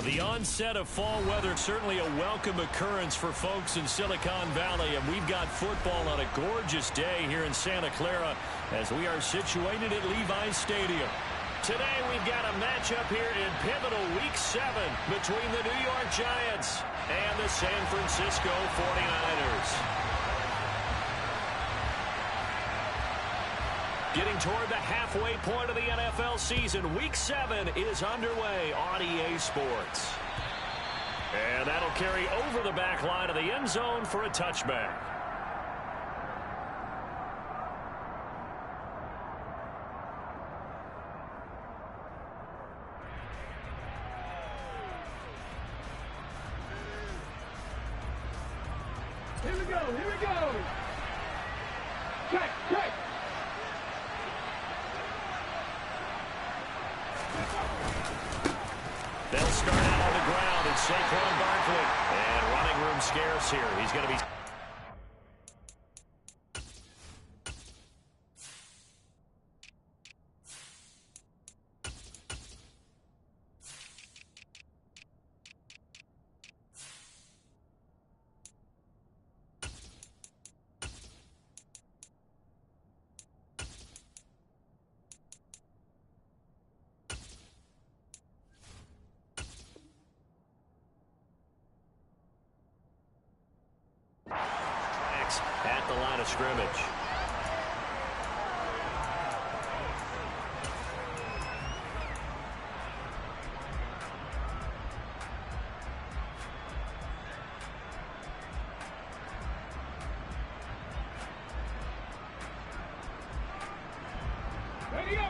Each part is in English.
The onset of fall weather, certainly a welcome occurrence for folks in Silicon Valley, and we've got football on a gorgeous day here in Santa Clara as we are situated at Levi's Stadium. Today we've got a matchup here in pivotal Week 7 between the New York Giants and the San Francisco 49ers. Getting toward the halfway point of the NFL season, Week 7 is underway on EA Sports. And that'll carry over the back line of the end zone for a touchback. Here we go. Check. They'll start out on the ground, and Saquon Barkley. And running room scarce here. He's going to be... at the line of scrimmage.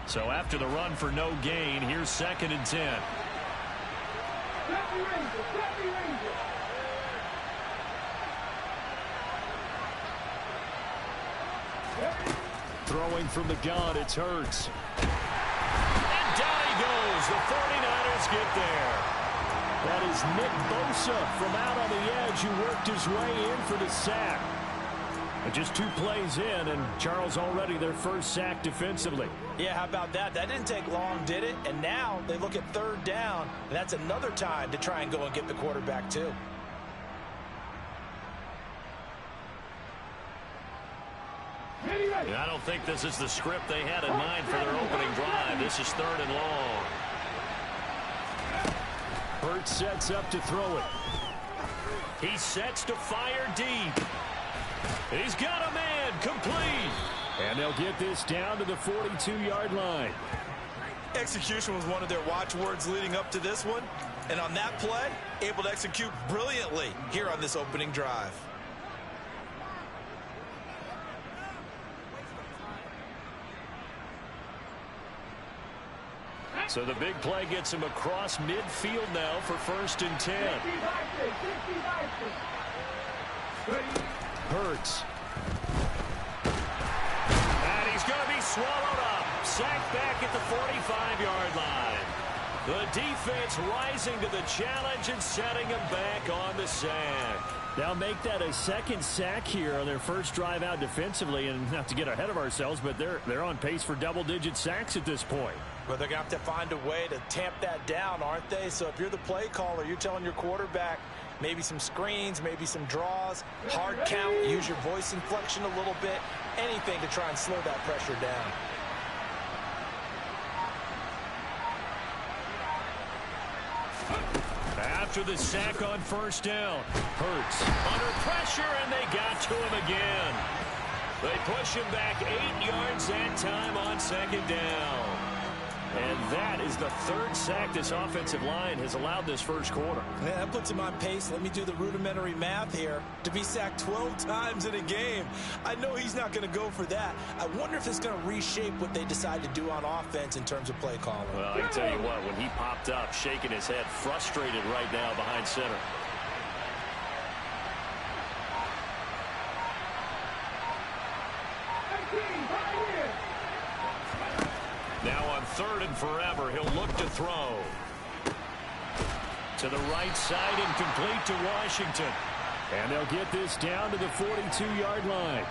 So after the run for no gain, here's 2nd and 10. Throwing from the gun, it's Hurts. And down he goes. The 49ers get there. That is Nick Bosa from out on the edge who worked his way in for the sack. And just 2 plays in, and Charles already their first sack defensively. Yeah, how about that? That didn't take long, did it? And now they look at 3rd down, and that's another time to try and go and get the quarterback too. I don't think this is the script they had in mind for their opening drive. This is 3rd and long. Hurts sets up to throw it. He sets to fire deep. He's got a man, complete. And they'll get this down to the 42-yard line. Execution was one of their watchwords leading up to this one. And on that play, able to execute brilliantly here on this opening drive. So the big play gets him across midfield now for 1st and 10. Hurts. And he's going to be swallowed up. Sacked back at the 45-yard line. The defense rising to the challenge and setting him back on the sack. They'll make that a 2nd sack here on their first drive out defensively. And not to get ahead of ourselves, but they're on pace for double-digit sacks at this point. But they're going to have to find a way to tamp that down, aren't they? So if you're the play caller, you're telling your quarterback maybe some screens, maybe some draws, hard count, use your voice inflection a little bit, anything to try and slow that pressure down. After the sack on 1st down, Hurts under pressure, and they got to him again. They push him back 8 yards that time on 2nd down. And that is the 3rd sack this offensive line has allowed this first quarter. Yeah, that puts him on pace. Let me do the rudimentary math here. To be sacked 12 times in a game. I know he's not going to go for that. I wonder if it's going to reshape what they decide to do on offense in terms of play calling. Well, I can tell you what, when he popped up, shaking his head, frustrated right now behind center. Now on 3rd and forever, he'll look to throw. To the right side, incomplete to Washington. And they'll get this down to the 42-yard line.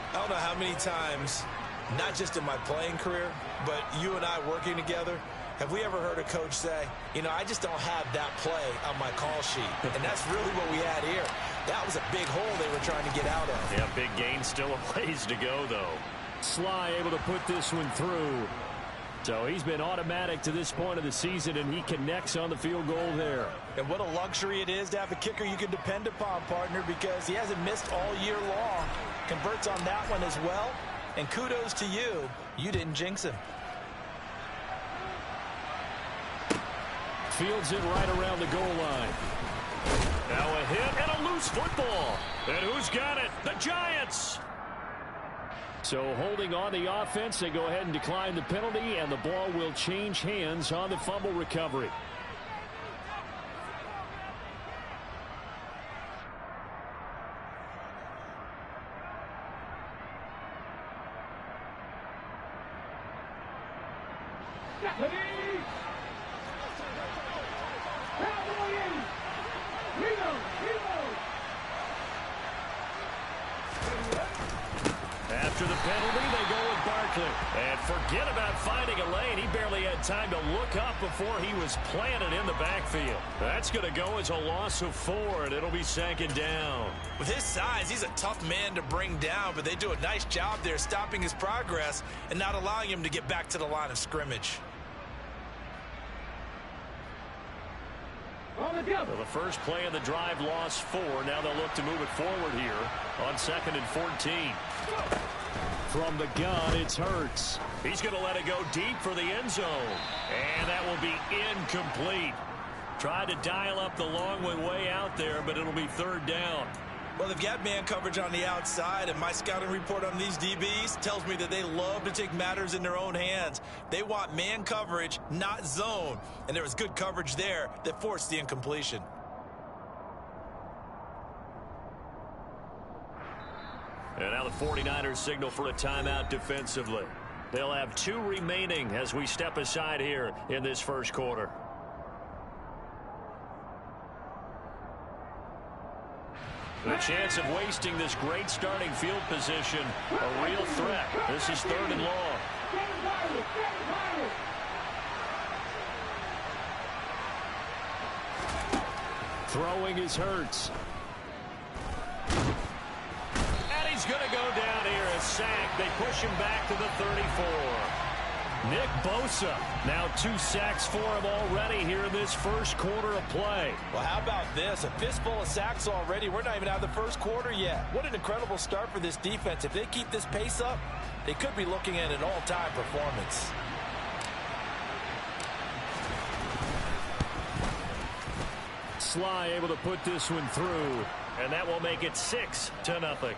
I don't know how many times, not just in my playing career, but you and I working together, Have we ever heard a coach say, you know, I just don't have that play on my call sheet? And that's really what we had here. That was a big hole they were trying to get out of. Yeah, big gain, still a ways to go, though. Sly able to put this one through. So he's been automatic to this point of the season, and he connects on the field goal there. And what a luxury it is to have a kicker you can depend upon, partner, because he hasn't missed all year long. Converts on that one as well. And kudos to you. You didn't jinx him. Fields it right around the goal line. Now a hit and a loose football. And who's got it? The Giants. So holding on the offense, they go ahead and decline the penalty, and the ball will change hands on the fumble recovery. After the penalty, they go with Barkley. And forget about finding a lane. He barely had time to look up before he was planted in the backfield. That's going to go as a loss of 4, and it'll be second down. With his size, he's a tough man to bring down, but they do a nice job there stopping his progress and not allowing him to get back to the line of scrimmage. Well, the first play of the drive lost 4. Now they'll look to move it forward here on 2nd and 14. From the gun, it's Hurts. He's going to let it go deep for the end zone. And that will be incomplete. Tried to dial up the long one way out there, but it'll be 3rd down. Well, they've got man coverage on the outside, and my scouting report on these DBs tells me that they love to take matters in their own hands. They want man coverage, not zone. And there was good coverage there that forced the incompletion. And now the 49ers signal for a timeout defensively. They'll have 2 remaining as we step aside here in this first quarter. The chance of wasting this great starting field position, a real threat. This is 3rd and long. Throwing is Hurts. And he's going to go down here, a sack. They push him back to the 34. Nick Bosa, now 2 sacks for him already here in this first quarter of play. Well, how about this? A fistful of sacks already. We're not even out of the first quarter yet. What an incredible start for this defense. If they keep this pace up, they could be looking at an all-time performance. Sly able to put this one through, and that will make it 6-0.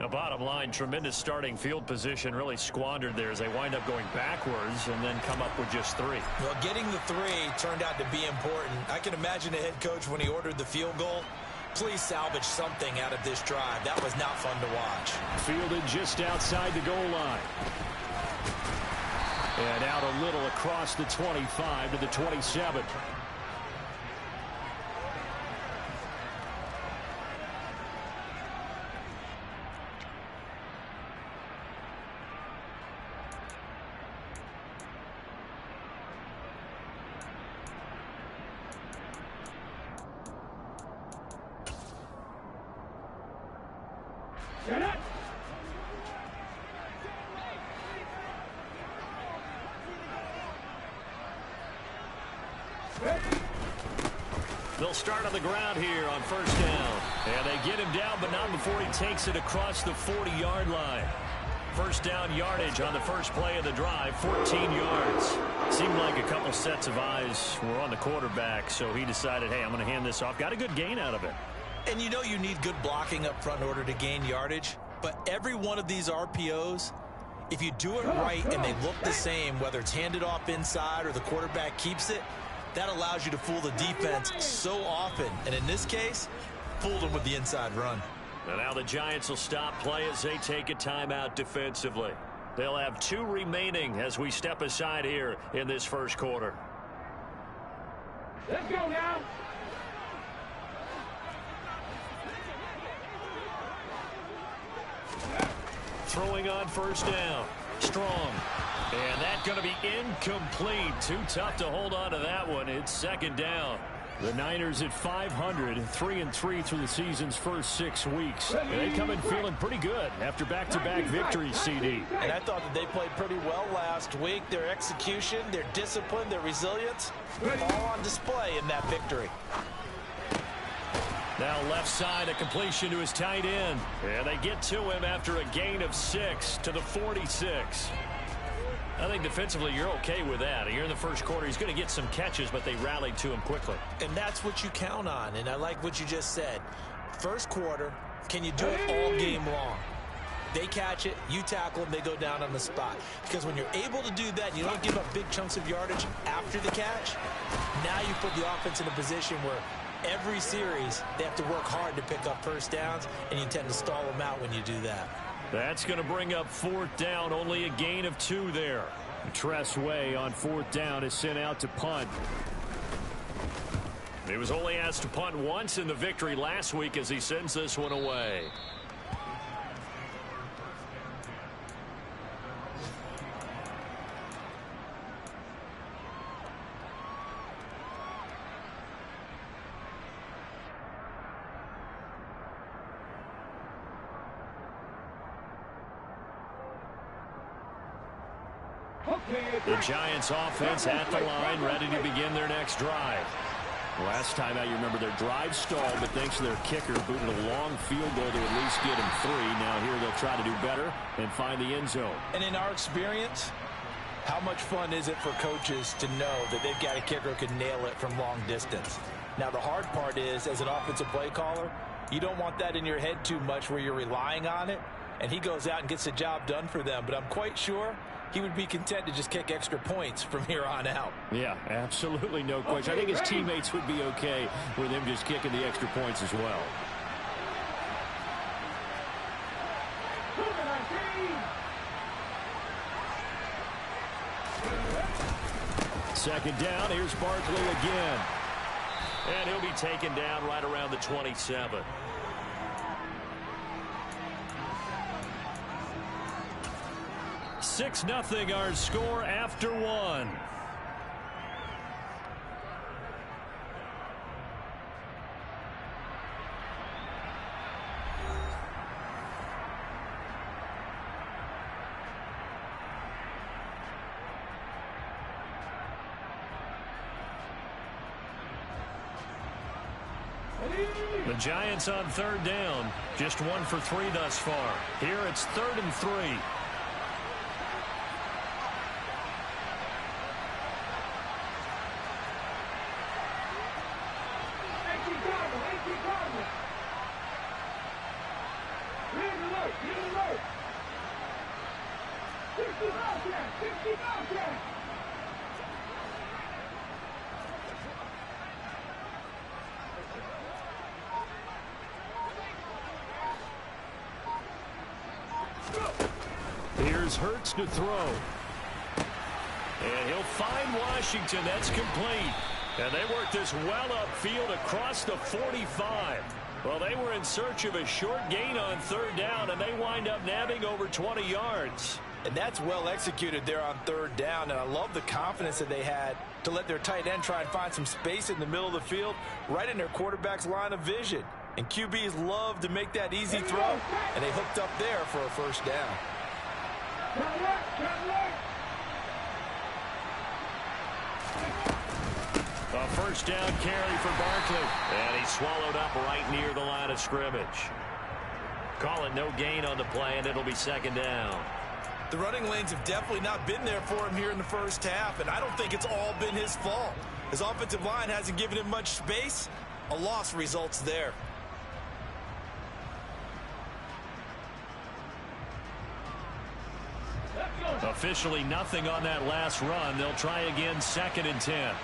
The bottom line, tremendous starting field position, really squandered there as they wind up going backwards and then come up with just 3. Well, getting the 3 turned out to be important. I can imagine the head coach when he ordered the field goal. Please salvage something out of this drive. That was not fun to watch. Fielded just outside the goal line. And out a little across the 25 to the 27. They'll start on the ground here on 1st down. And they get him down, but not before he takes it across the 40-yard line. 1st down yardage on the first play of the drive, 14 yards. Seemed like a couple sets of eyes were on the quarterback, so he decided, hey, I'm going to hand this off. Got a good gain out of it. And you know you need good blocking up front in order to gain yardage. But every one of these RPOs, if you do it right and they look the same, whether it's handed off inside or the quarterback keeps it, that allows you to fool the defense so often. And in this case, fooled them with the inside run. And now the Giants will stop play as they take a timeout defensively. They'll have 2 remaining as we step aside here in this first quarter. Let's go now. Throwing on 1st down. Strong. And that's going to be incomplete. Too tough to hold on to that one. It's second down. The Niners at 500, 3-3 through the season's first 6 weeks. And they come in feeling pretty good after back-to-back victories, CD. And I thought that they played pretty well last week. Their execution, their discipline, their resilience, all on display in that victory. Now left side, a completion to his tight end. And they get to him after a gain of 6 to the 46. I think defensively you're okay with that. Here in the first quarter, he's going to get some catches, but they rallied to him quickly. And that's what you count on, and I like what you just said. First quarter, can you do it all game long? They catch it, you tackle them, they go down on the spot. Because when you're able to do that, and you don't give up big chunks of yardage after the catch, now you put the offense in a position where every series they have to work hard to pick up first downs, and you tend to stall them out when you do that. That's going to bring up fourth down. Only a gain of 2 there. Tress Way on fourth down is sent out to punt. He was only asked to punt once in the victory last week as he sends this one away. The Giants offense at the line, ready to begin their next drive. Last time out, you remember their drive stalled, but thanks to their kicker, booted a long field goal to at least get him 3. Now here they'll try to do better and find the end zone. And in our experience, how much fun is it for coaches to know that they've got a kicker who can nail it from long distance? Now the hard part is, as an offensive play caller, you don't want that in your head too much where you're relying on it, and he goes out and gets the job done for them. But I'm quite sure he would be content to just kick extra points from here on out. Yeah, absolutely no question. I think his teammates would be okay with him just kicking the extra points as well. Second down, here's Barkley again. And he'll be taken down right around the 27. Six nothing our score after 1. The Giants on third down, just 1 for 3 thus far. Here it's 3rd and 3. Here's Hurts to throw. And he'll find Washington. That's complete. And they work this well upfield across the 45. Well, they were in search of a short gain on third down, and they wind up nabbing over 20 yards. And that's well executed there on third down. And I love the confidence that they had to let their tight end try and find some space in the middle of the field, right in their quarterback's line of vision. And QBs love to make that easy throw, and they hooked up there for a first down. A first down carry for Barkley. And he swallowed up right near the line of scrimmage. Call it no gain on the play, and it'll be second down. The running lanes have definitely not been there for him here in the first half, and I don't think it's all been his fault. His offensive line hasn't given him much space. A loss results there. Officially nothing on that last run. They'll try again, 2nd and 10.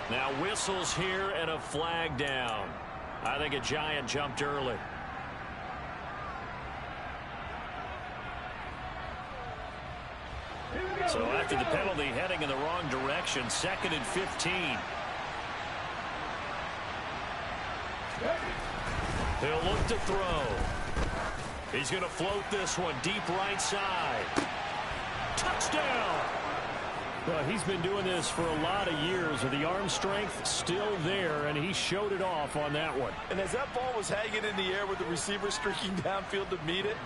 Now whistles here and a flag down. I think a Giant jumped early. Here we So after the penalty, heading in the wrong direction, 2nd and 15. He'll look to throw. He's going to float this one deep right side. Touchdown! Well, he's been doing this for a lot of years with the arm strength still there, and he showed it off on that one. And as that ball was hanging in the air with the receiver streaking downfield to meet it,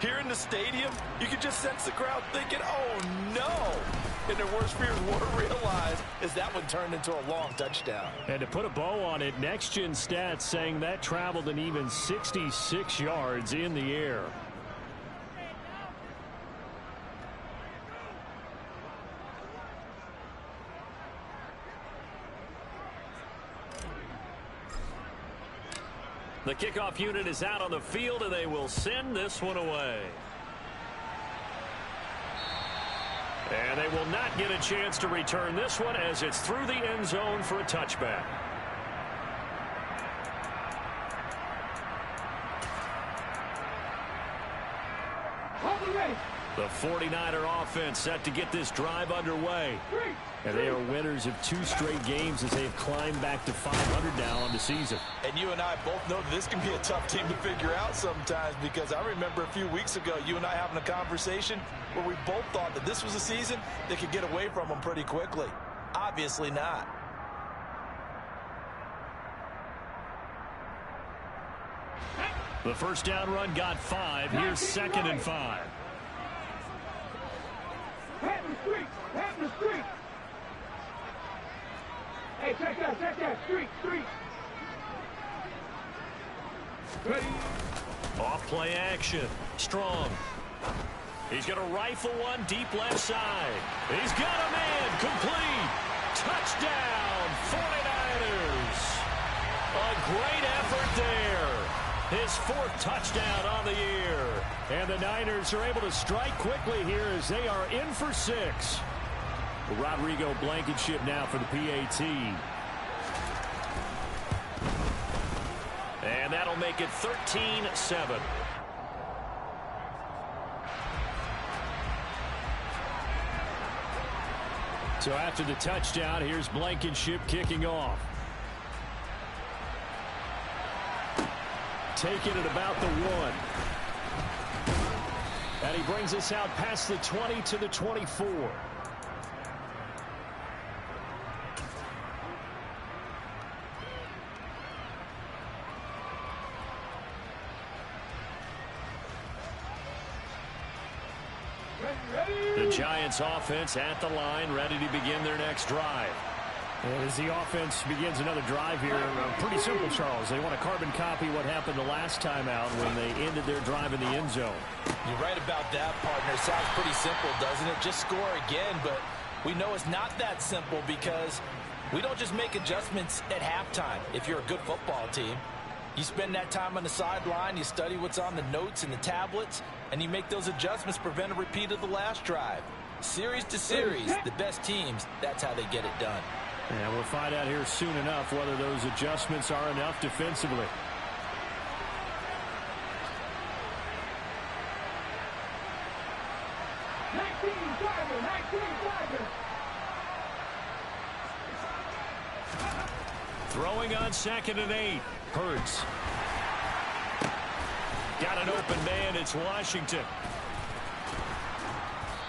here in the stadium, you could just sense the crowd thinking, oh, no. And their worst fears were realized as that one turned into a long touchdown. And to put a bow on it, Next Gen Stats saying that traveled an even 66 yards in the air. The kickoff unit is out on the field, and they will send this one away. And they will not get a chance to return this one as it's through the end zone for a touchback. The 49er offense set to get this drive underway. And they are winners of 2 straight games as they have climbed back to 500 now on the season. And you and I both know that this can be a tough team to figure out sometimes, because I remember a few weeks ago you and I having a conversation where we both thought that this was a season that could get away from them pretty quickly. Obviously not. The first down run got 5. Here's 2nd and 5. Patent the street. Hey, check that, street. Ready? Off play action. Strong. He's going to rifle one deep left side. He's got a man. Complete. Touchdown, 49ers. A great effort there. His 4th touchdown on the year. And the Niners are able to strike quickly here as they are in for 6. Rodrigo Blankenship now for the PAT. And that'll make it 13-7. So after the touchdown, here's Blankenship kicking off. Taking it about the 1. And he brings us out past the 20 to the 24. The Giants offense at the line, ready to begin their next drive. And as the offense begins another drive here, pretty simple, Charles. They want to carbon copy what happened the last time out when they ended their drive in the end zone. You're right about that, partner. Sounds pretty simple, doesn't it? Just score again, but we know it's not that simple because we don't just make adjustments at halftime if you're a good football team. You spend that time on the sideline, you study what's on the notes and the tablets, and you make those adjustments to prevent a repeat of the last drive. Series to series, the best teams, that's how they get it done. And we'll find out here soon enough whether those adjustments are enough defensively. Throwing on 2nd and 8. Hurts. Got an open man. It's Washington.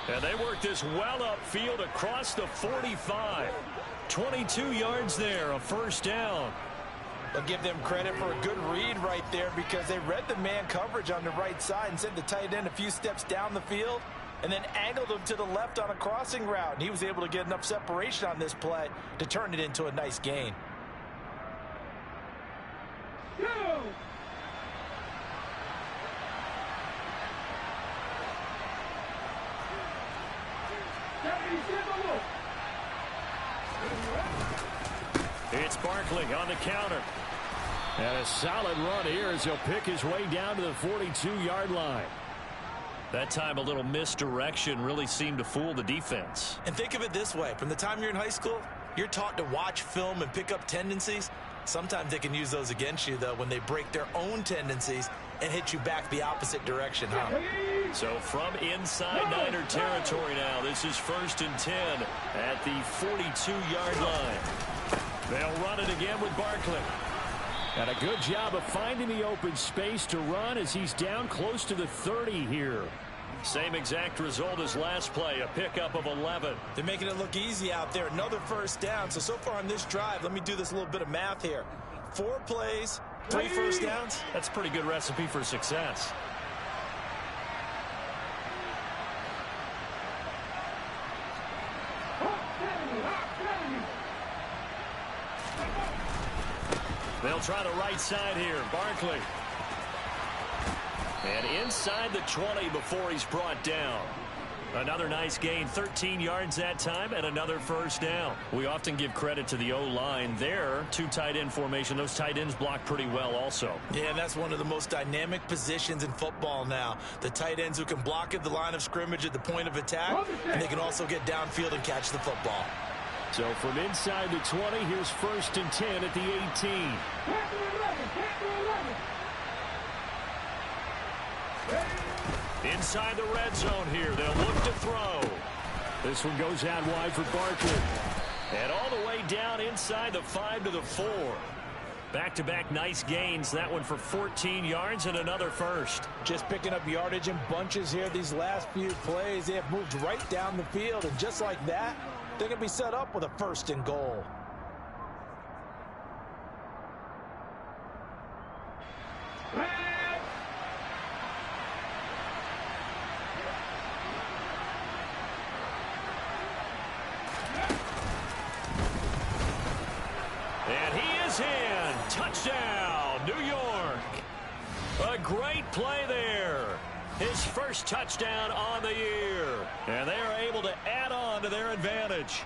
And they work this well upfield across the 45. 22 yards there, a first down. I'll give them credit for a good read right there because they read the man coverage on the right side and sent the tight end a few steps down the field and then angled him to the left on a crossing route. And he was able to get enough separation on this play to turn it into a nice gain. It's Barkley on the counter. And a solid run here as he'll pick his way down to the 42-yard line. That time a little misdirection really seemed to fool the defense. And think of it this way. From the time you're in high school, you're taught to watch film and pick up tendencies. Sometimes they can use those against you, though, when they break their own tendencies and hit you back the opposite direction, huh? So from inside Niner territory now, this is 1st and 10 at the 42-yard line. They'll run it again with Barkley. And a good job of finding the open space to run as he's down close to the 30 here. Same exact result as last play, a pickup of 11. They're making it look easy out there. Another first down. So far on this drive, let me do this little bit of math here. 4 plays, 3 first downs. That's a pretty good recipe for success. They'll try the right side here. Barkley. And inside the 20 before he's brought down. Another nice gain, 13 yards that time, and another first down. We often give credit to the O-line there. 2 tight end formation. Those tight ends block pretty well also. Yeah, and that's one of the most dynamic positions in football now. The tight ends who can block at the line of scrimmage at the point of attack, and they can also get downfield and catch the football. So from inside the 20, here's 1st and 10 at the 18. Inside the red zone here. They'll look to throw. This one goes out wide for Barkley. And all the way down inside the 5 to the 4. Back-to-back nice gains. That one for 14 yards and another first. Just picking up yardage in bunches here these last few plays. They have moved right down the field, and just like that, they're going to be set up with a 1st and goal. And he is in. Touchdown, New York. A great play there. His first touchdown on the year. And they are able to add on to their advantage.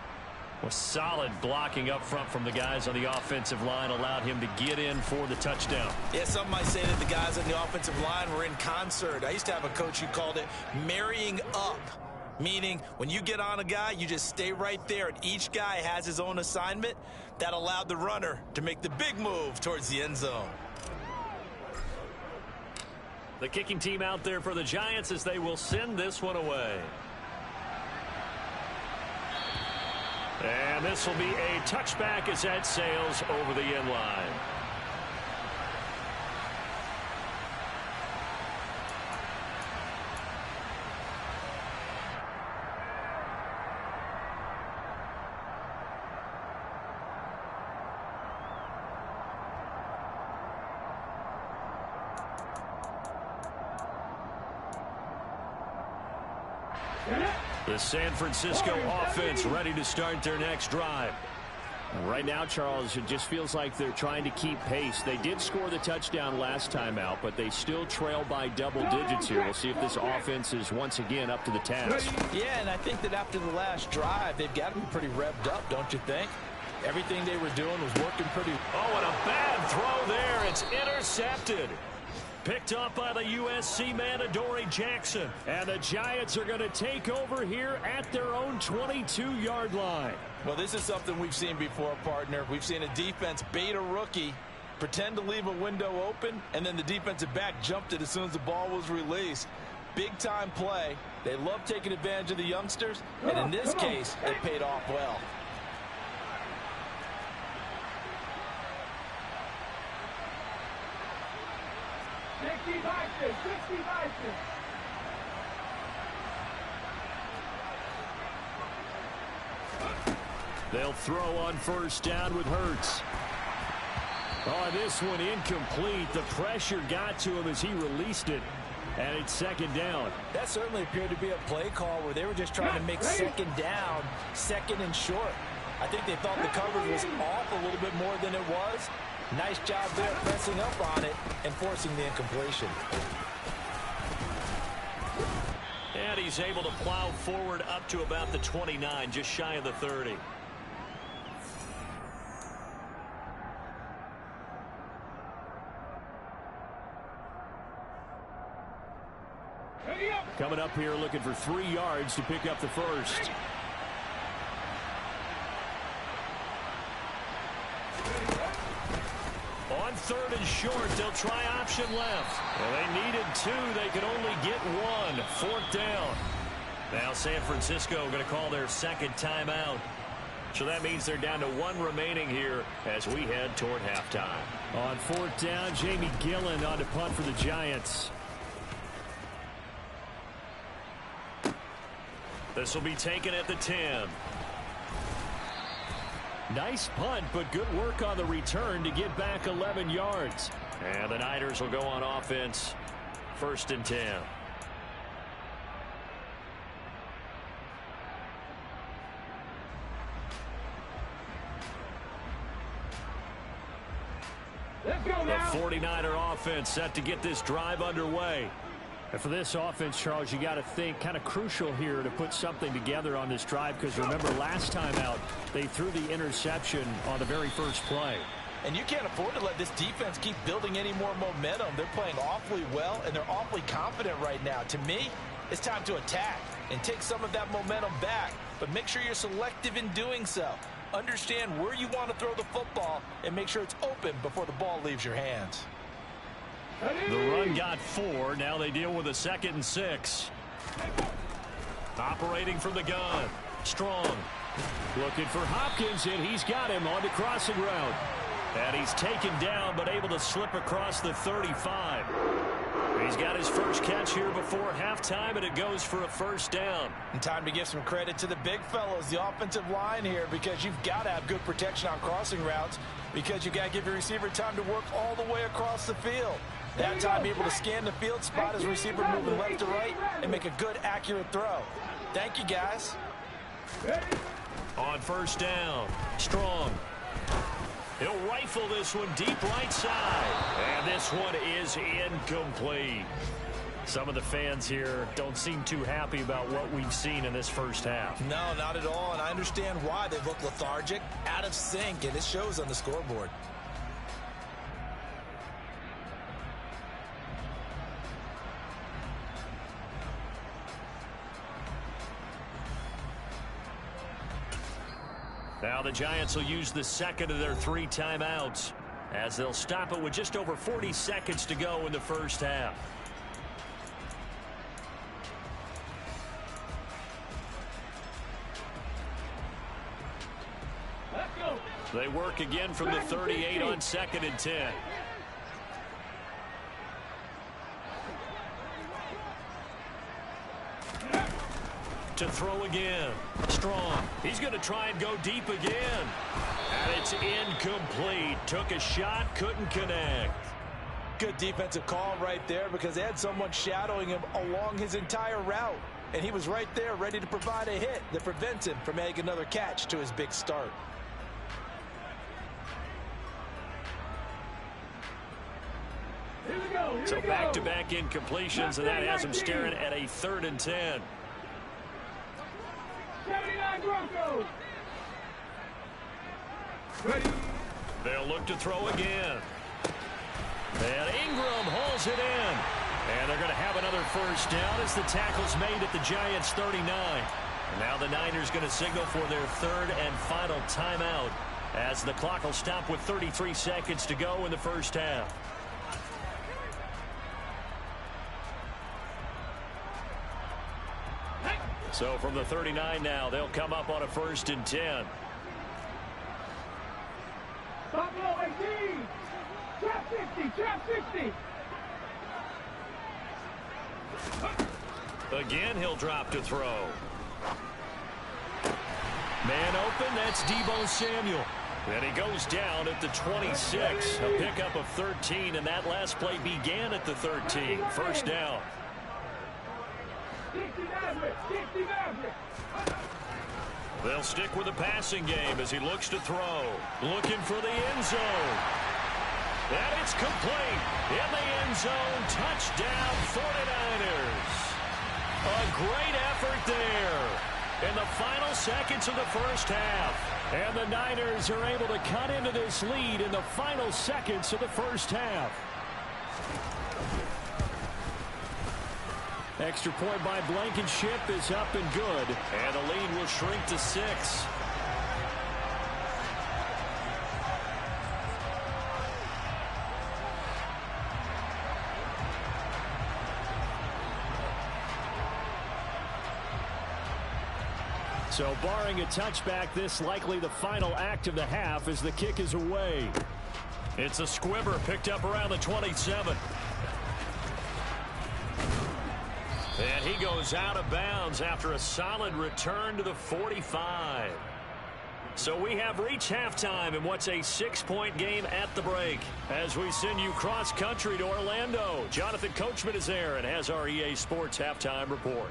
Well, solid blocking up front from the guys on the offensive line allowed him to get in for the touchdown. Yeah, some might say that the guys on the offensive line were in concert. I used to have a coach who called it marrying up, meaning when you get on a guy, you just stay right there, and each guy has his own assignment. That allowed the runner to make the big move towards the end zone. The kicking team out there for the Giants as they will send this one away. And this will be a touchback as that sails over the end line. The San Francisco offense ready to start their next drive. Right now, Charles, it just feels like they're trying to keep pace. They did score the touchdown last time out, but they still trail by double digits here. We'll see if this offense is once again up to the task. Yeah, and I think that after the last drive, they've got to be pretty revved up, don't you think? Everything they were doing was working pretty. Oh, and a bad throw there. It's intercepted. Picked up by the USC man, Adoree Jackson. And the Giants are going to take over here at their own 22-yard line. Well, this is something we've seen before, partner. We've seen a defense bait a rookie, pretend to leave a window open, and then the defensive back jumped it as soon as the ball was released. Big-time play. They love taking advantage of the youngsters, and in this case, it paid off well. They'll throw on first down with Hurts. Oh, this one incomplete. The pressure got to him as he released it. And it's second down. That certainly appeared to be a play call where they were just trying to make second down, second and short. I think they thought the coverage was off a little bit more than it was. Nice job there pressing up on it and forcing the incompletion. And he's able to plow forward up to about the 29, just shy of the 30. Coming up here looking for 3 yards to pick up the first. On 3rd and short. They'll try option left. Well, they needed 2. They could only get 1. 4th down. Now San Francisco going to call their 2nd timeout. So that means they're down to 1 remaining here as we head toward halftime. On 4th down, Jamie Gillen on to punt for the Giants. This will be taken at the 10. Nice punt, but good work on the return to get back 11 yards. And the Niners will go on offense. 1st and 10. Let's go now. The 49er offense set to get this drive underway. And for this offense, Charles, you got to think kind of crucial here to put something together on this drive, because remember last time out they threw the interception on the very first play. And you can't afford to let this defense keep building any more momentum. They're playing awfully well, and they're awfully confident right now. To me, it's time to attack and take some of that momentum back, but make sure you're selective in doing so. Understand where you want to throw the football and make sure it's open before the ball leaves your hands. The run got 4. Now they deal with a 2nd and 6. Operating from the gun. Strong. Looking for Hopkins, and he's got him on the crossing route. And he's taken down, but able to slip across the 35. He's got his first catch here before halftime, and it goes for a 1st down. And time to give some credit to the big fellows, the offensive line here, because you've got to have good protection on crossing routes, because you've got to give your receiver time to work all the way across the field. That time, be able to scan the field, spot his receiver moving left to right, and make a good, accurate throw. Thank you, guys. On 1st down, Strong. He'll rifle this one deep right side. And this one is incomplete. Some of the fans here don't seem too happy about what we've seen in this first half. No, not at all, and I understand why. They look lethargic, out of sync, and it shows on the scoreboard. Now the Giants will use the 2nd of their 3 timeouts as they'll stop it with just over 40 seconds to go in the first half. Let's go. They work again from the 38 on 2nd and 10. To throw again. Strong. He's going to try and go deep again. And it's incomplete. Took a shot, couldn't connect. Good defensive call right there, because they had someone shadowing him along his entire route. And he was right there ready to provide a hit that prevents him from adding another catch to his big start. Here we go. So back-to-back incompletions, and that has him staring at a 3rd and 10. 79 Broncos. Ready. They'll look to throw again. And Ingram hauls it in. And they're going to have another 1st down as the tackle's made at the Giants' 39. And now the Niners going to signal for their 3rd and final timeout as the clock will stop with 33 seconds to go in the first half. So from the 39 now, they'll come up on a 1st and 10. Buffalo 18. Trap 60. Trap 60. Again, he'll drop to throw. Man open, that's Deebo Samuel. And he goes down at the 26. A pickup of 13, and that last play began at the 13. 1st down. 60 Maverick. 60 Maverick. They'll stick with the passing game as he looks to throw. Looking for the end zone. And it's complete. In the end zone. Touchdown 49ers. A great effort there in the final seconds of the first half. And the Niners are able to cut into this lead in the final seconds of the first half. Extra point by Blankenship is up and good. And the lead will shrink to 6. So barring a touchback, this likely the final act of the half as the kick is away. It's a squibber picked up around the 27. And he goes out of bounds after a solid return to the 45. So we have reached halftime in what's a 6-point game at the break. As we send you cross-country to Orlando, Jonathan Coachman is there and has our EA Sports halftime report.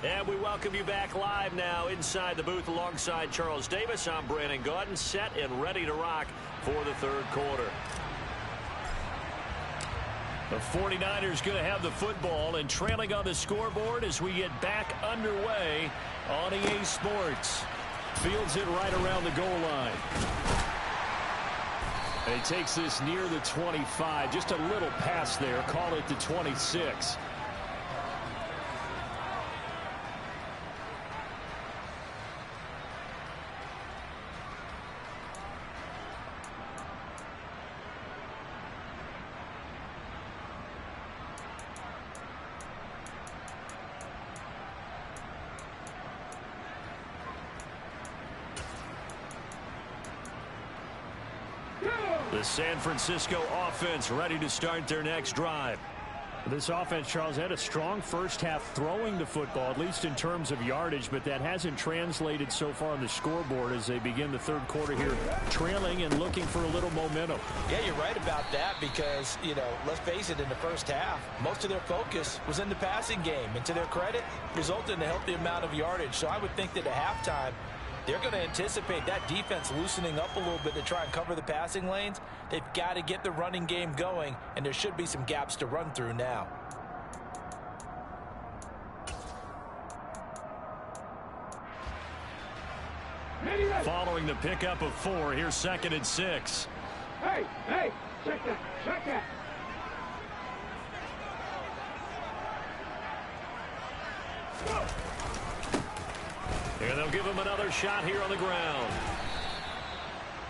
And we welcome you back live now inside the booth alongside Charles Davis. I'm Brandon Gaudin, set and ready to rock for the third quarter. The 49ers going to have the football and trailing on the scoreboard as we get back underway on EA Sports. Fields it right around the goal line. And he takes this near the 25. Just a little pass there. Call it the 26. The San Francisco offense ready to start their next drive. This offense, Charles, had a strong first half throwing the football, at least in terms of yardage, but that hasn't translated so far on the scoreboard as they begin the third quarter here, trailing and looking for a little momentum. Yeah, you're right about that because, let's face it, in the first half, most of their focus was in the passing game. And to their credit, resulted in a healthy amount of yardage. So I would think that at halftime, they're going to anticipate that defense loosening up a little bit to try and cover the passing lanes. They've got to get the running game going, and there should be some gaps to run through now. Following the pickup of 4, here's 2nd and 6. Hey, check that. Go. And they'll give him another shot here on the ground.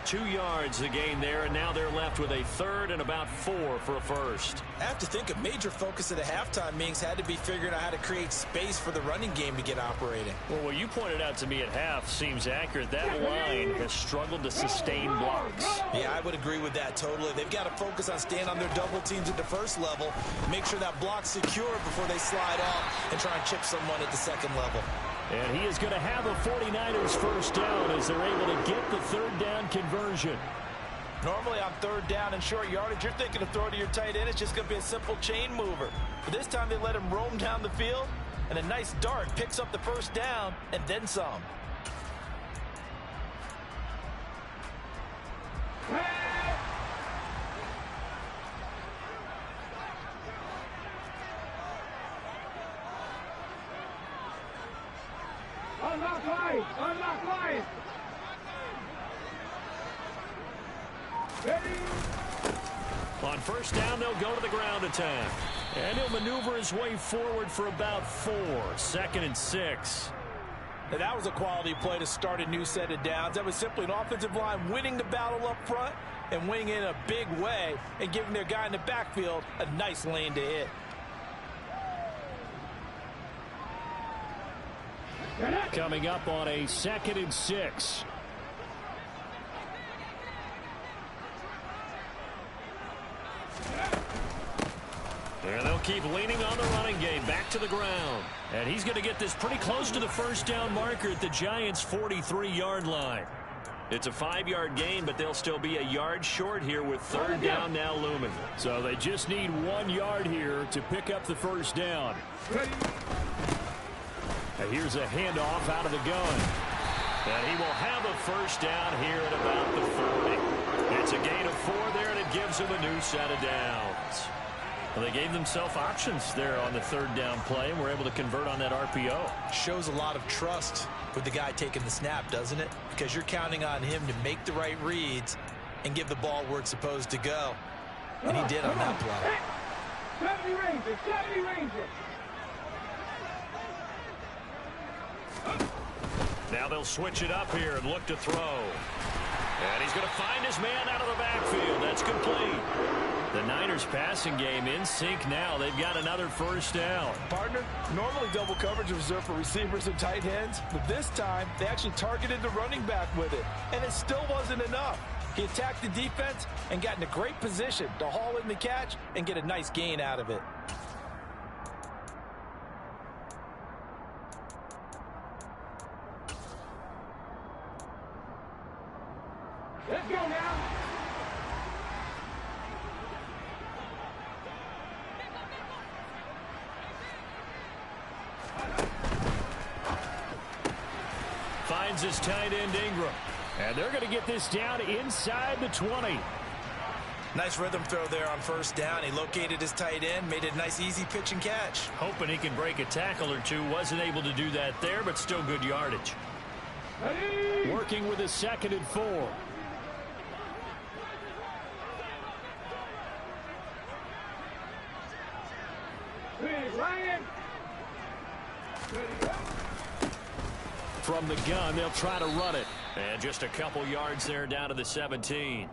2 yards the gain there, and now they're left with a third and about 4 for a first. I have to think a major focus at the halftime means had to be figuring out how to create space for the running game to get operating. Well, what you pointed out to me at half seems accurate. That line has struggled to sustain blocks. Yeah, I would agree with that totally. They've got to focus on staying on their double teams at the first level, make sure that block's secure before they slide off and try and chip someone at the second level. And he is going to have a 49ers first down as they're able to get the third down conversion. Normally on third down and short yardage, you're thinking of throw to your tight end. It's just going to be a simple chain mover. But this time they let him roam down the field, and a nice dart picks up the first down and then some. Unlock line. Ready? On first down, they'll go to the ground attack. And he'll maneuver his way forward for about 4. 2nd and 6. And that was a quality play to start a new set of downs. That was simply an offensive line winning the battle up front and winning in a big way and giving their guy in the backfield a nice lane to hit. Coming up on a 2nd and 6. And they'll keep leaning on the running game back to the ground. And he's going to get this pretty close to the first down marker at the Giants' 43-yard line. It's a 5-yard gain, but they'll still be a yard short here with third down now looming. So they just need 1 yard here to pick up the first down. And here's a handoff out of the gun. And he will have a first down here at about the 40. It's a gain of 4 there, and it gives him a new set of downs. Well, they gave themselves options there on the third down play and were able to convert on that RPO. Shows a lot of trust with the guy taking the snap, doesn't it? Because you're counting on him to make the right reads and give the ball where it's supposed to go. And he did on that play. 70 Rangers. Now they'll switch it up here and look to throw. And he's going to find his man out of the backfield. That's complete. The Niners passing game in sync now. They've got another first down. Partner, normally double coverage is reserved for receivers and tight ends, but this time they actually targeted the running back with it, and it still wasn't enough. He attacked the defense and got in a great position to haul in the catch and get a nice gain out of it. Let's go now. Finds his tight end Ingram. And they're going to get this down inside the 20. Nice rhythm throw there on first down. He located his tight end, made it a nice easy pitch and catch. Hoping he can break a tackle or two. Wasn't able to do that there, but still good yardage. Ready. Working with a 2nd and 4. Please, Ryan. Ready, go. From the gun, they'll try to run it. And just a couple yards there down to the 17.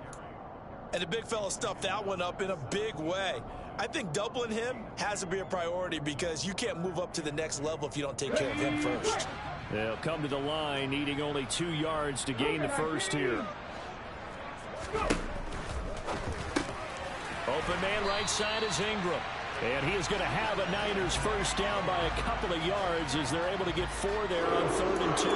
And the big fella stuffed that one up in a big way. I think doubling him has to be a priority because you can't move up to the next level if you don't take care of him first. They'll come to the line, needing only 2 yards to gain the first here. Open man right side is Ingram. And he is going to have a Niners first down by a couple of yards as they're able to get 4 there on 3rd and 2.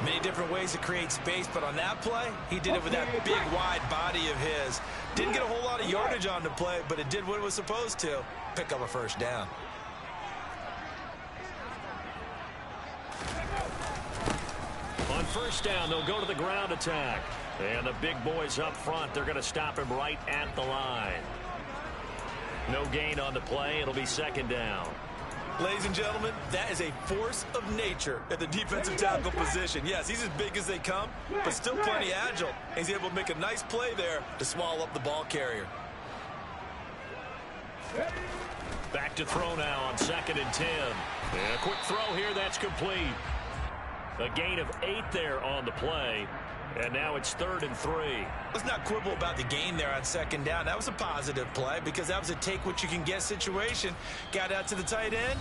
Many different ways to create space, but on that play, he did it with that big, wide body of his. Didn't get a whole lot of yardage on the play, but it did what it was supposed to. Pick up a first down. On first down, they'll go to the ground attack. And the big boys up front, they're going to stop him right at the line. No gain on the play. It'll be 2nd down. Ladies and gentlemen, that is a force of nature at the defensive tackle position. Yes, he's as big as they come, but still plenty agile. He's able to make a nice play there to swallow up the ball carrier. Back to throw now on 2nd and 10. And a quick throw here, that's complete. A gain of 8 there on the play. And now it's 3rd and 3. Let's not quibble about the gain there on 2nd down. That was a positive play because that was a take-what-you-can-get situation. Got out to the tight end.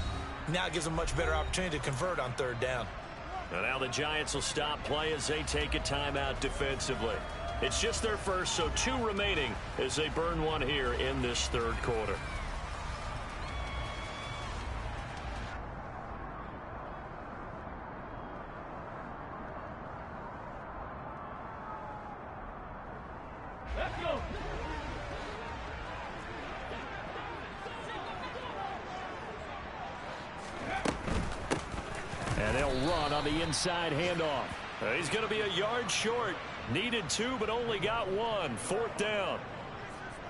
Now it gives them a much better opportunity to convert on 3rd down. And now the Giants will stop play as they take a timeout defensively. It's just their first, so 2 remaining as they burn one here in this 3rd quarter. Let's go. And they'll run on the inside handoff. He's going to be a yard short. Needed 2, but only got 1. 4th down.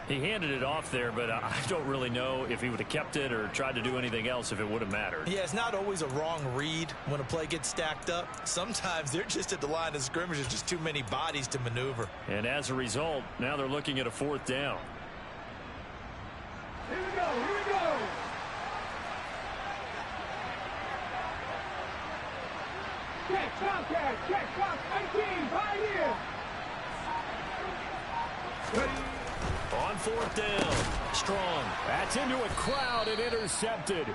He handed it off there, but I don't really know if he would have kept it or tried to do anything else if it would have mattered. Yeah, it's not always a wrong read when a play gets stacked up. Sometimes they're just at the line of scrimmage. There's just too many bodies to maneuver. And as a result, now they're looking at a 4th down. Here we go. Here we go. Check, Tomcat. Check, Fox 18. Right here. Ready. On 4th down, Strong. That's into a crowd and intercepted.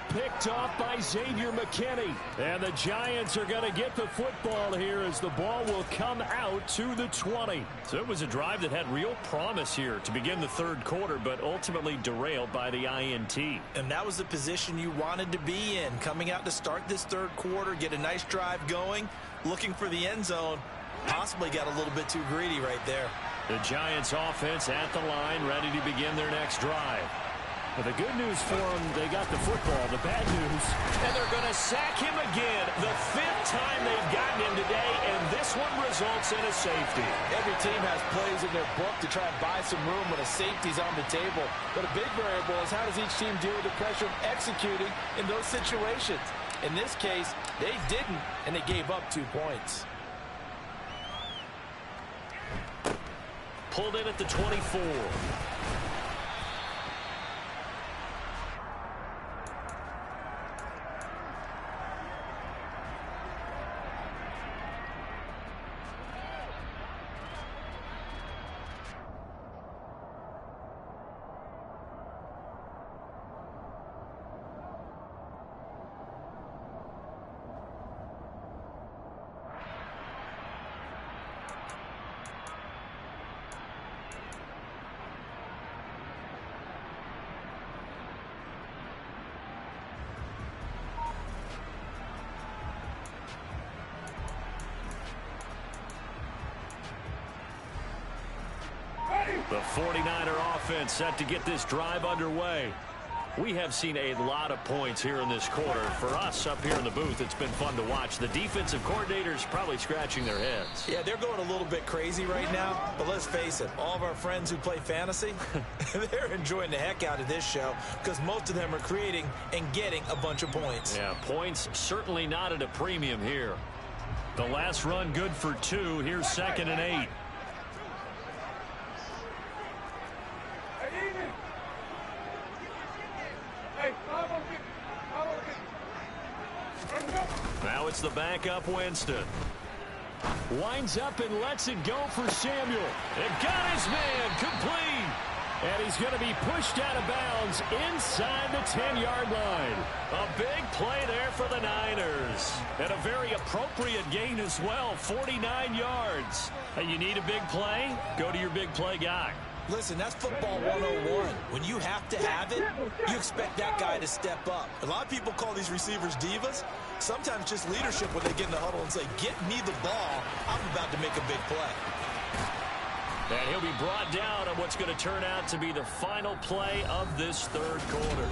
Picked off by Xavier McKinney. And the Giants are going to get the football here as the ball will come out to the 20. So it was a drive that had real promise here to begin the 3rd quarter, but ultimately derailed by the INT. And that was the position you wanted to be in. Coming out to start this 3rd quarter, get a nice drive going, looking for the end zone. Possibly got a little bit too greedy right there. The Giants offense at the line, ready to begin their next drive. But the good news for them, they got the football. The bad news, and they're going to sack him again. The 5th time they've gotten him today, and this one results in a safety. Every team has plays in their book to try and buy some room when a safety's on the table. But a big variable is how does each team deal with the pressure of executing in those situations. In this case, they didn't, and they gave up 2 points. Pulled in at the 24. The 49er offense set to get this drive underway. We have seen a lot of points here in this quarter. For us up here in the booth, it's been fun to watch. The defensive coordinators probably scratching their heads. Yeah, they're going a little bit crazy right now. But let's face it, all of our friends who play fantasy, they're enjoying the heck out of this show because most of them are creating and getting a bunch of points. Yeah, points certainly not at a premium here. The last run good for 2. Here's 2nd and 8. Now it's the backup Winston. Winds up and lets it go for Samuel. It got his man complete. And he's going to be pushed out of bounds inside the 10-yard line. A big play there for the Niners. And a very appropriate gain as well, 49 yards. Hey, you need a big play? Go to your big play guy. Listen, that's football 101. When you have to have it, you expect that guy to step up. A lot of people call these receivers divas. Sometimes just leadership when they get in the huddle and say, get me the ball. I'm about to make a big play. And he'll be brought down on what's going to turn out to be the final play of this third quarter.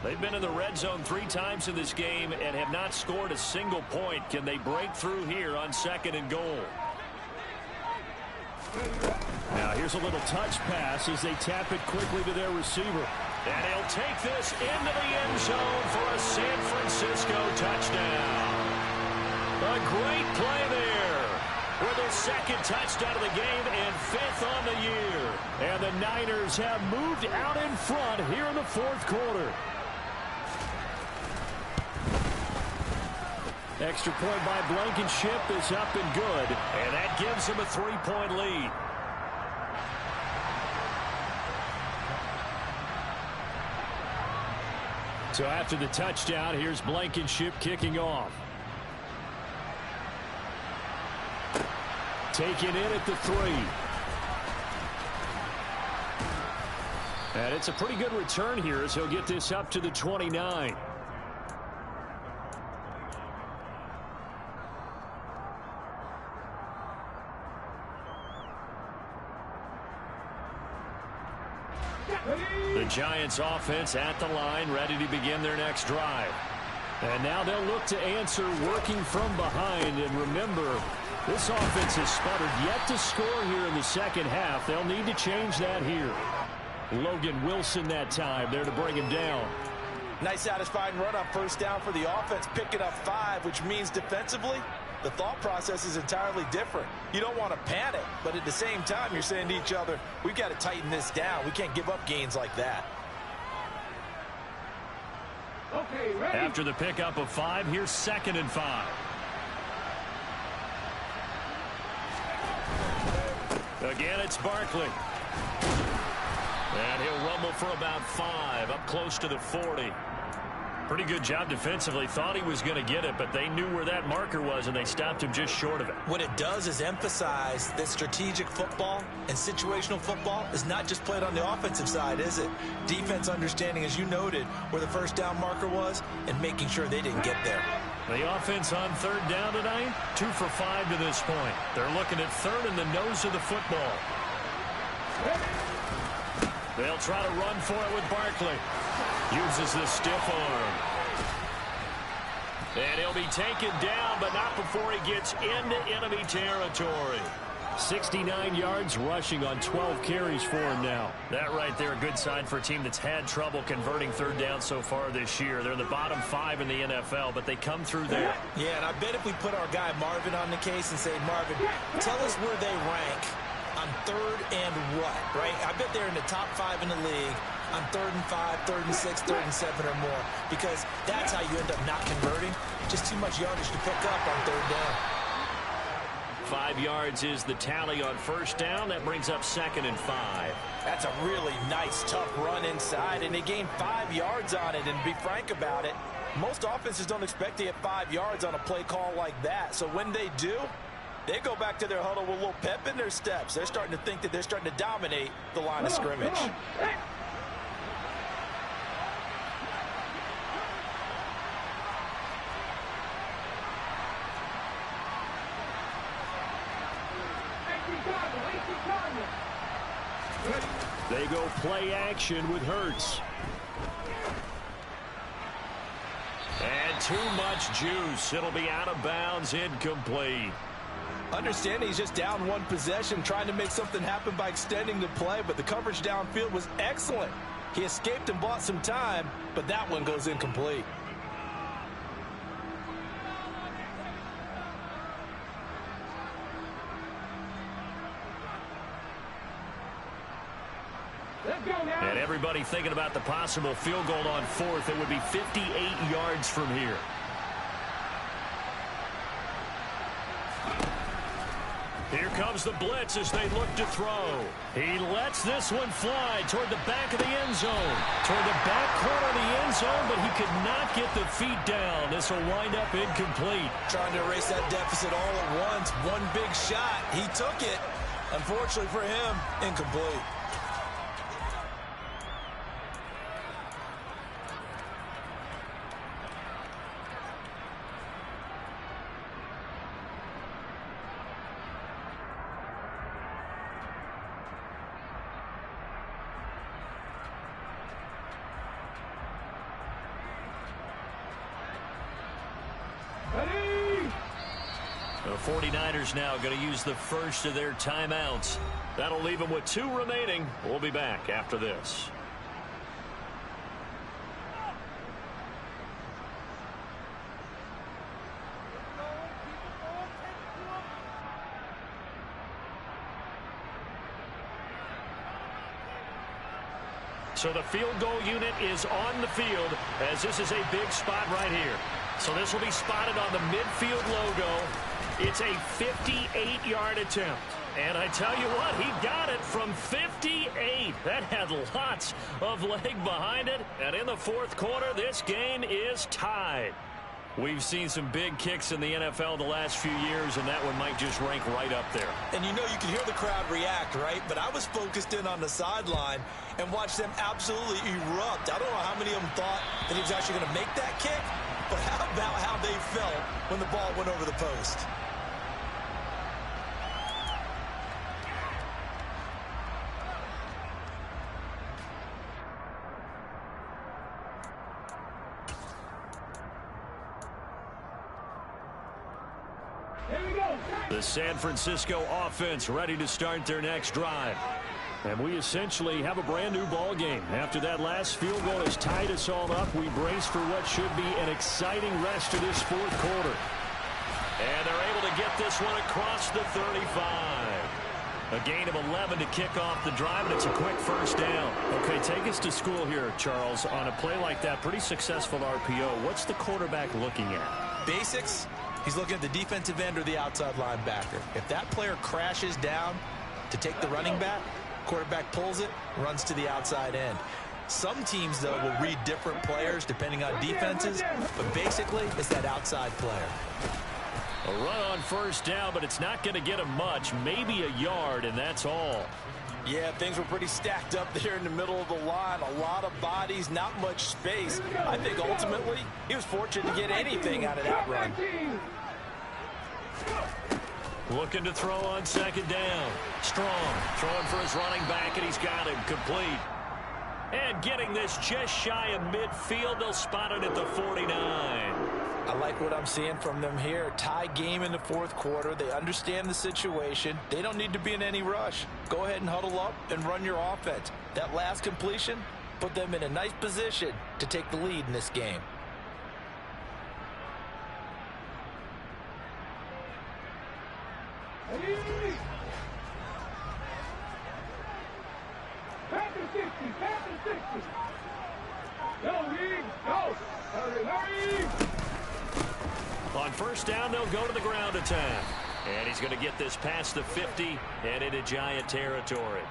They've been in the red zone 3 times in this game and have not scored a single point. Can they break through here on 2nd and goal? Now here's a little touch pass as they tap it quickly to their receiver. And he'll take this into the end zone for a San Francisco touchdown. A great play there with his 2nd touchdown of the game and 5th on the year. And the Niners have moved out in front here in the 4th quarter. Extra point by Blankenship is up and good. And that gives him a 3-point lead. So after the touchdown, here's Blankenship kicking off. Taken in at the 3. And it's a pretty good return here as he'll get this up to the 29. The Giants offense at the line, ready to begin their next drive. And now they'll look to answer working from behind. And remember, this offense has sputtered yet to score here in the 2nd half. They'll need to change that here. Logan Wilson that time there to bring him down. Nice satisfying run on 1st down for the offense, picking up 5, which means defensively, the thought process is entirely different. You don't want to panic, but at the same time, you're saying to each other, we've got to tighten this down. We can't give up gains like that. Okay, ready? After the pickup of 5, here's 2nd and 5. Again, it's Barkley. And he'll rumble for about 5, up close to the 40. Pretty good job defensively. Thought he was going to get it, but they knew where that marker was, and they stopped him just short of it. What it does is emphasize that strategic football and situational football is not just played on the offensive side, is it? Defense understanding, as you noted, where the 1st down marker was and making sure they didn't get there. The offense on 3rd down tonight, 2 for 5 to this point. They're looking at 3rd in the nose of the football. They'll try to run for it with Barkley. Uses the stiff arm. And he'll be taken down, but not before he gets into enemy territory. 69 yards rushing on 12 carries for him now. That right there, a good sign for a team that's had trouble converting 3rd down so far this year. They're in the bottom 5 in the NFL, but they come through there. Yeah, and I bet if we put our guy Marvin on the case and say, Marvin, tell us where they rank on 3rd and what, right? I bet they're in the top 5 in the league on 3rd and 5, 3rd and 6, 3rd and 7 or more, because that's how you end up not converting. Just too much yardage to pick up on 3rd down. 5 yards is the tally on first down. That brings up 2nd and 5. That's a really nice, tough run inside, and they gained 5 yards on it. And to be frank about it, most offenses don't expect to get 5 yards on a play call like that. So when they do, they go back to their huddle with a little pep in their steps. They're starting to think that they're starting to dominate the line of scrimmage. They go play action with Hurts. And too much juice. It'll be out of bounds, incomplete. Understand he's just down one possession, trying to make something happen by extending the play, but the coverage downfield was excellent. He escaped and bought some time, but that one goes incomplete. And everybody thinking about the possible field goal on 4th. It would be 58 yards from here. Here comes the blitz as they look to throw. He lets this one fly toward the back of the end zone. Toward the back corner of the end zone, but he could not get the feet down. This will wind up incomplete. Trying to erase that deficit all at once. One big shot. He took it. Unfortunately for him, incomplete. The 49ers now going to use the first of their timeouts. That'll leave them with 2 remaining. We'll be back after this. So the field goal unit is on the field as this is a big spot right here. So this will be spotted on the midfield logo. It's a 58-yard attempt. And I tell you what, he got it from 58. That had lots of leg behind it. And in the 4th quarter, this game is tied. We've seen some big kicks in the NFL the last few years, and that one might just rank right up there. And you know, you can hear the crowd react, right? But I was focused in on the sideline and watched them absolutely erupt. I don't know how many of them thought that he was actually going to make that kick, but how about how they felt when the ball went over the post? The San Francisco offense ready to start their next drive. And we essentially have a brand new ball game. After that last field goal has tied us all up, we brace for what should be an exciting rest of this 4th quarter. And they're able to get this one across the 35. A gain of 11 to kick off the drive, and it's a quick first down. Okay, take us to school here, Charles. On a play like that, pretty successful RPO. What's the quarterback looking at? Basics. He's looking at the defensive end or the outside linebacker. If that player crashes down to take the running back, quarterback pulls it, runs to the outside end. Some teams, though, will read different players depending on defenses, but basically it's that outside player. A run on first down, but it's not going to get him much, maybe a yard, and that's all. Yeah, things were pretty stacked up there in the middle of the line. A lot of bodies, not much space. I think ultimately he was fortunate to get anything out of that run. Looking to throw on 2nd down. Strong throwing for his running back, and he's got him complete. And getting this just shy of midfield, they'll spot it at the 49. I like what I'm seeing from them here. Tie game in the 4th quarter. They understand the situation. They don't need to be in any rush. Go ahead and huddle up and run your offense. That last completion put them in a nice position to take the lead in this game. Panther 60, Panther 60. Go, Lee, go. Hurry, hurry. On first down, they'll go to the ground attack. And he's going to get this past the 50 and into Giant territory.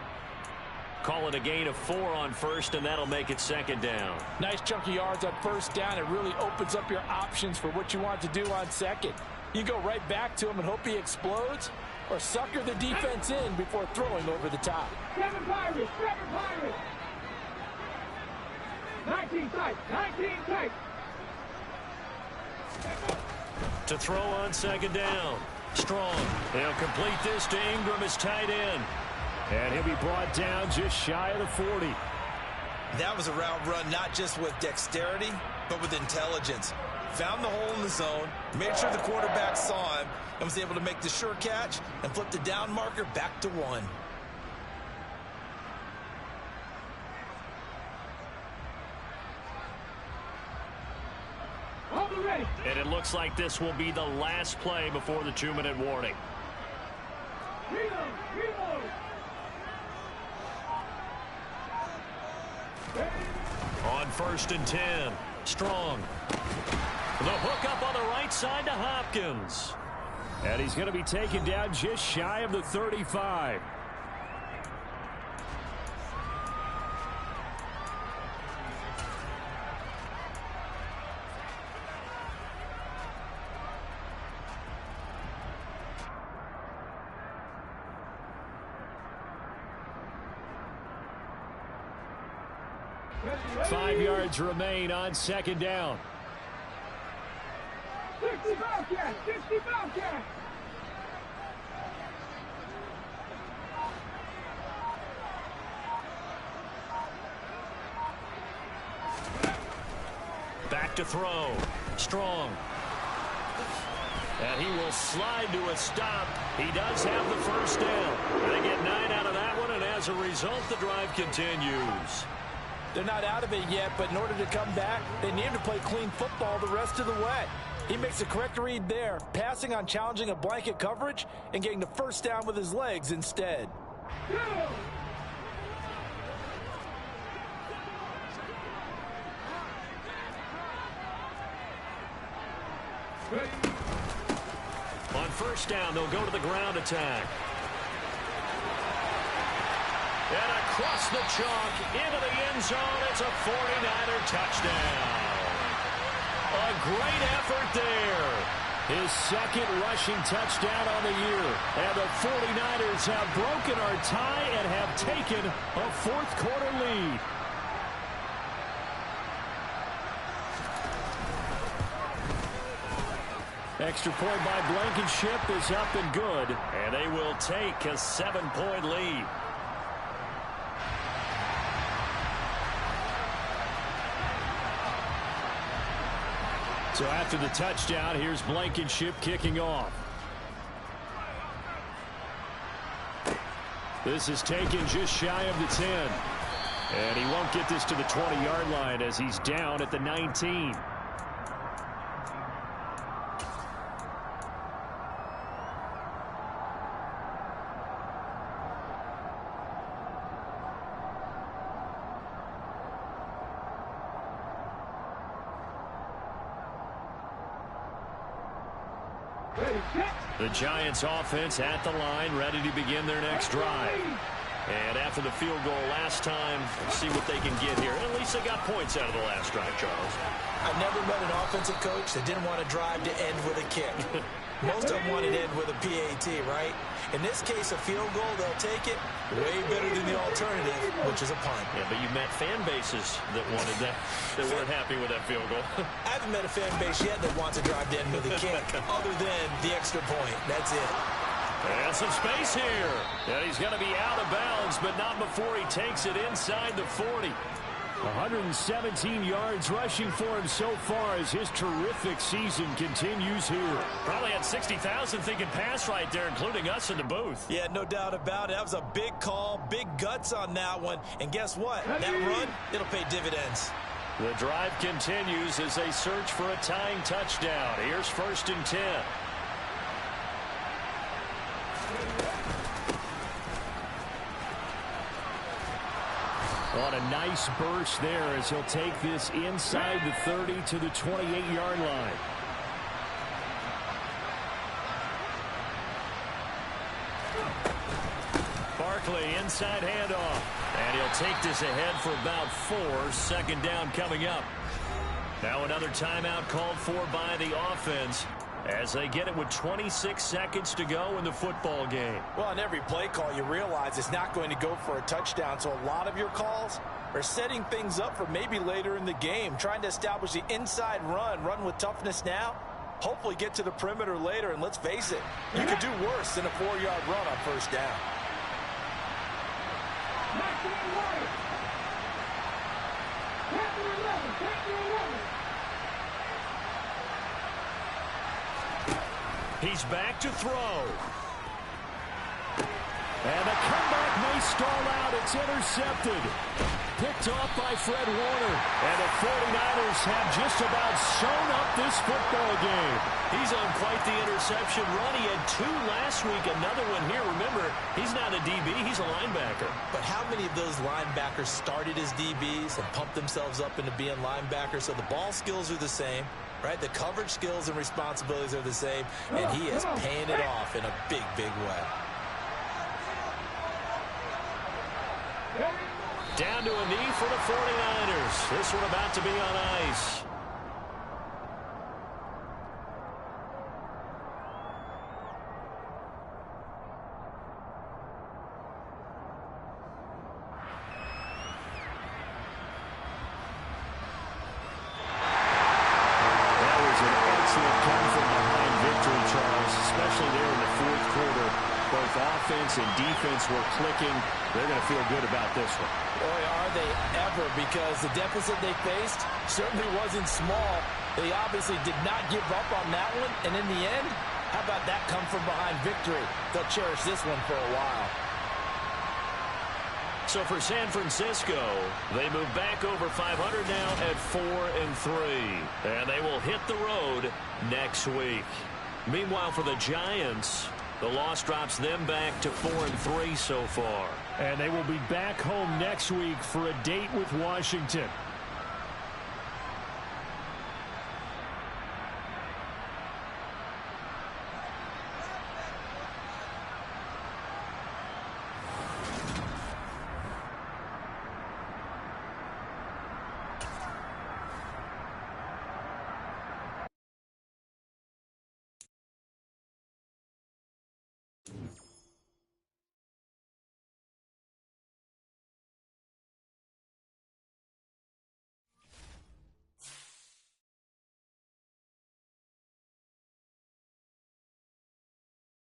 Call it a gain of 4 on first, and that'll make it second down. Nice chunk of yards on first down. It really opens up your options for what you want to do on second. You go right back to him and hope he explodes, or sucker the defense in before throwing over the top. 7 Pirates, 7 Pirates. 19 tight, 19 tight. To throw on second down. Strong. He'll complete this to Ingram as tight end. And he'll be brought down just shy of the 40. That was a route run not just with dexterity, but with intelligence. Found the hole in the zone, made sure the quarterback saw him, and was able to make the sure catch and flip the down marker back to 1. And it looks like this will be the last play before the 2-minute warning. On first and 10, Strong. The hook up on the right side to Hopkins. And he's going to be taken down just shy of the 35. Five yards remain on second down. 60 Bobcats, 60 Bobcats. Back to throw. Strong. And he will slide to a stop. He does have the first down. They get 9 out of that one, and as a result, the drive continues. They're not out of it yet, but in order to come back, they need to play clean football the rest of the way. He makes the correct read there, passing on challenging a blanket coverage and getting the first down with his legs instead. On first down, they'll go to the ground attack. And across the chalk, into the end zone, it's a 49er touchdown. A great effort there. His second rushing touchdown on the year. And the 49ers have broken our tie and have taken a fourth-quarter lead. Extra point by Blankenship is up and good. And they will take a 7-point lead. So after the touchdown, here's Blankenship kicking off. This is taken just shy of the 10. And he won't get this to the 20-yard line as he's down at the 19. The Giants offense at the line, ready to begin their next drive. And after the field goal last time, see what they can get here. At least they got points out of the last drive, Charles. I've never met an offensive coach that didn't want to drive to end with a kick. Most of them wanted to end with a PAT, right? In this case, a field goal, they'll take it. Way better than the alternative, which is a punt. Yeah, but you met fan bases that wanted that, that weren't happy with that field goal. I haven't met a fan base yet that wants to drive to end with a kick, other than the extra point. That's it. And some space here. And he's going to be out of bounds, but not before he takes it inside the 40. 117 yards rushing for him so far as his terrific season continues here. Probably had 60,000 thinking pass right there, including us in the booth. Yeah, no doubt about it. That was a big call, big guts on that one. And guess what? That run, it'll pay dividends. The drive continues as they search for a tying touchdown. Here's first and 10. On a nice burst there as he'll take this inside the 30 to the 28-yard line. inside handoff. And he'll take this ahead for about 4. 2nd down coming up. Now another timeout called for by the offense as they get it with 26 seconds to go in the football game. Well, on every play call, you realize it's not going to go for a touchdown. So a lot of your calls are setting things up for maybe later in the game, trying to establish the inside run with toughness now. Hopefully get to the perimeter later, and let's face it, you could do worse than a 4-yard run on 1st down. He's back to throw. And the comeback may stall out. It's intercepted. Picked off by Fred Warner. And the 49ers have just about sewn up this football game. He's on quite the interception run. He had 2 last week. Another one here. Remember, he's not a DB. He's a linebacker. But how many of those linebackers started as DBs and pumped themselves up into being linebackers? So the ball skills are the same, right? The coverage skills and responsibilities are the same. And he is paying it off in a big, big way. Down to a knee for the 49ers. This one about to be on ice. That was an excellent come from behind victory, Charles, especially there in the 4th quarter. Both offense and defense were clicking. They're going to feel good about this one. Boy, are they ever, because the deficit they faced certainly wasn't small. They obviously did not give up on that one, and in the end, how about that come from behind victory? They'll cherish this one for a while. So for San Francisco, they move back over 500 now at 4-3. And they will hit the road next week. Meanwhile, for the Giants, the loss drops them back to 4-3 so far. And they will be back home next week for a date with Washington.